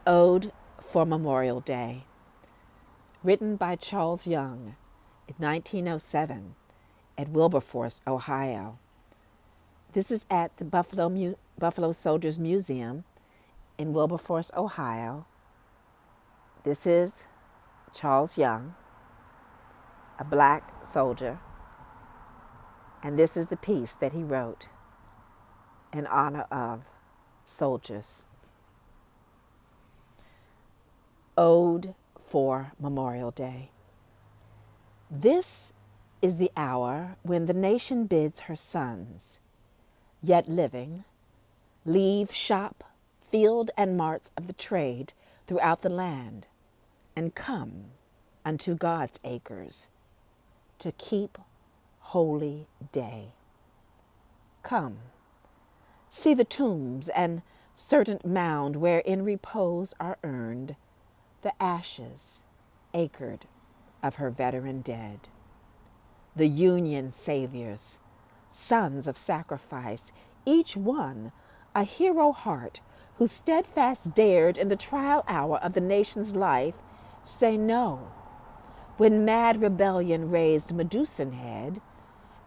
Ode for Memorial Day, written by Charles Young in 1907 at Wilberforce, Ohio. This is at the Buffalo Soldiers Museum in Wilberforce, Ohio. This is Charles Young, a black soldier, and this is the piece that he wrote in honor of soldiers. Ode for Memorial Day. This is the hour when the nation bids her sons, yet living, leave shop, field, and marts of the trade throughout the land, and come unto God's acres to keep holy day. Come, see the tombs and certain mound where in repose are earned the ashes, acred, of her veteran dead. The Union saviors, sons of sacrifice, each one a hero heart who steadfast dared in the trial hour of the nation's life say no, when mad rebellion raised Medusan head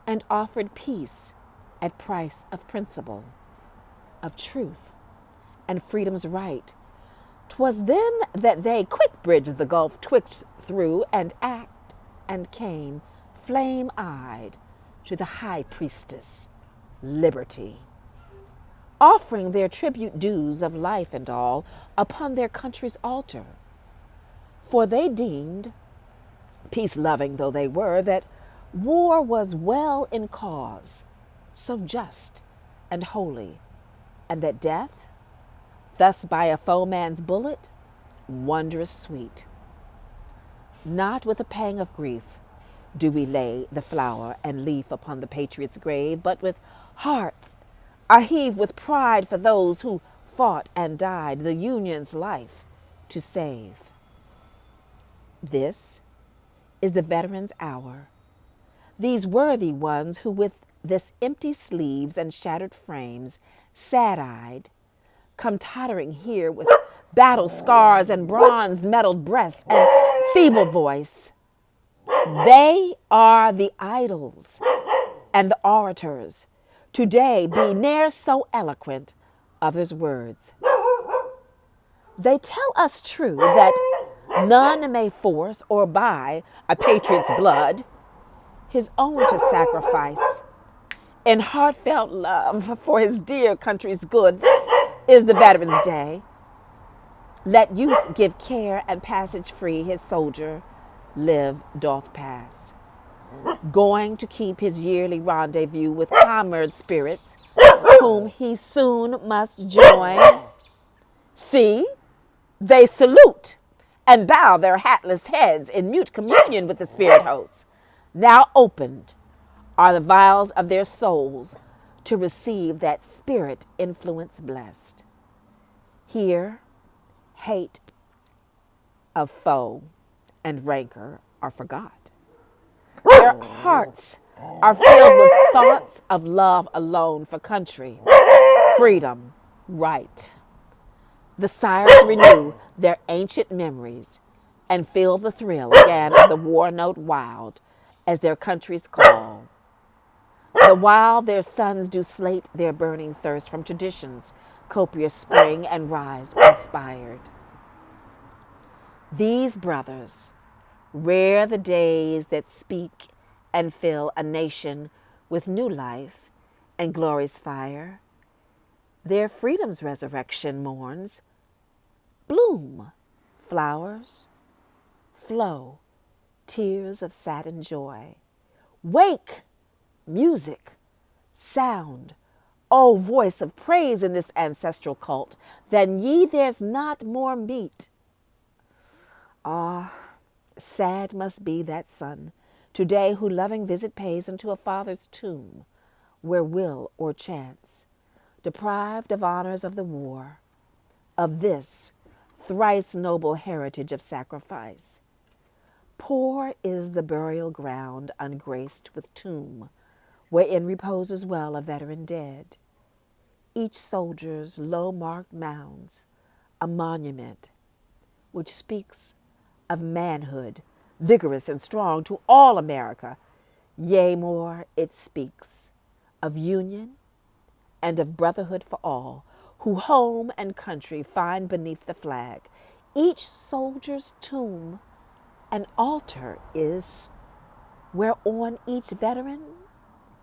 and offered peace at price of principle, of truth, and freedom's right. 'Twas then that they quick bridged the gulf twixt through and act and came, flame-eyed, to the high priestess, Liberty, offering their tribute dues of life and all upon their country's altar. For they deemed, peace-loving though they were, that war was well in cause, so just and holy, and that death, thus by a foeman's bullet, wondrous sweet. Not with a pang of grief do we lay the flower and leaf upon the patriot's grave, but with hearts a-heave with pride for those who fought and died the Union's life to save. This is the veterans' hour. These worthy ones who with this empty sleeves and shattered frames, sad-eyed, come tottering here with battle scars and bronze-medaled breasts and feeble voice. They are the idols and the orators. Today be ne'er so eloquent others' words. They tell us true that none may force or buy a patriot's blood, his own to sacrifice in heartfelt love for his dear country's good. This is the Veterans' Day. Let youth give care and passage free, his soldier live doth pass, going to keep his yearly rendezvous with comrade spirits, whom he soon must join. See, they salute and bow their hatless heads in mute communion with the spirit hosts. Now opened are the vials of their souls to receive that spirit influence blessed. Here, hate of foe and rancor are forgot. Their hearts are filled with thoughts of love alone for country, freedom, right. The sires renew their ancient memories and feel the thrill again of the war note wild as their country's call. The while their sons do slate their burning thirst from tradition's copious spring and rise inspired. These brothers, rare the days that speak and fill a nation with new life and glory's fire. Their freedom's resurrection mourns. Bloom, flowers, flow, tears of saddened joy. Wake, music, sound, O voice of praise in this ancestral cult, than ye there's not more meet. Ah, sad must be that son today who loving visit pays unto a father's tomb, where will or chance, deprived of honors of the war, of this thrice noble heritage of sacrifice. Poor is the burial ground ungraced with tomb, wherein reposes well a veteran dead. Each soldier's low-marked mounds a monument which speaks of manhood, vigorous and strong to all America. Yea, more, it speaks of union and of brotherhood for all, who home and country find beneath the flag. Each soldier's tomb an altar is, whereon each veteran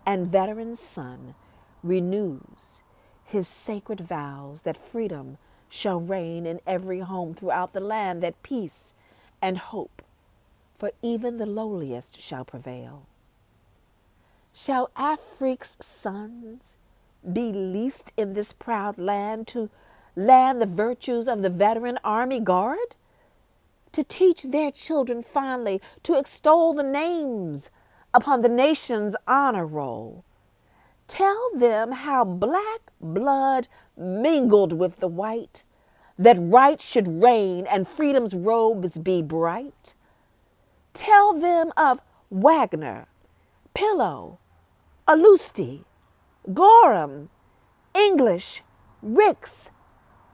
and veteran's son renews his sacred vows that freedom shall reign in every home throughout the land, that peace and hope for even the lowliest shall prevail. Shall Afric's sons be least in this proud land, to land the virtues of the veteran army guard? To teach their children fondly to extol the names upon the nation's honor roll? Tell them how black blood mingled with the white, that right should reign and freedom's robes be bright? Tell them of Wagner, Pillow, Alusti, Gorham, English, Ricks,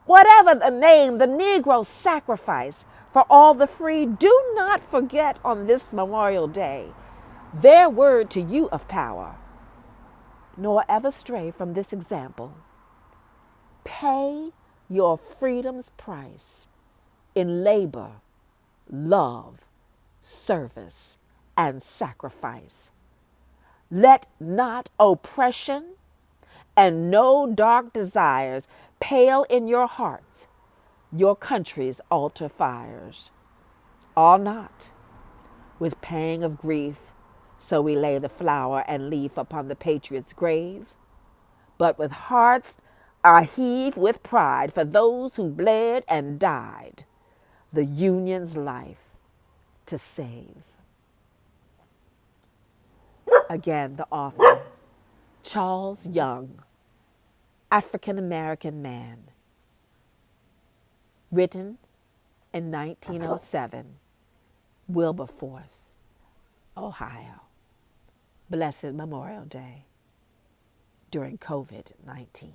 whatever the name, the Negro sacrifice for all the free. Do not forget on this Memorial Day their word to you of power, nor ever stray from this example. Pay your freedom's price in labor, love, service, and sacrifice. Let not oppression and no dark desires pale in your hearts your country's altar fires. All not with pang of grief, so we lay the flower and leaf upon the patriot's grave, but with hearts heave with pride for those who bled and died the Union's life to save. Again, the author, Charles Young, African-American man. Written in 1907, Wilberforce, Ohio. Blessed Memorial Day during COVID-19.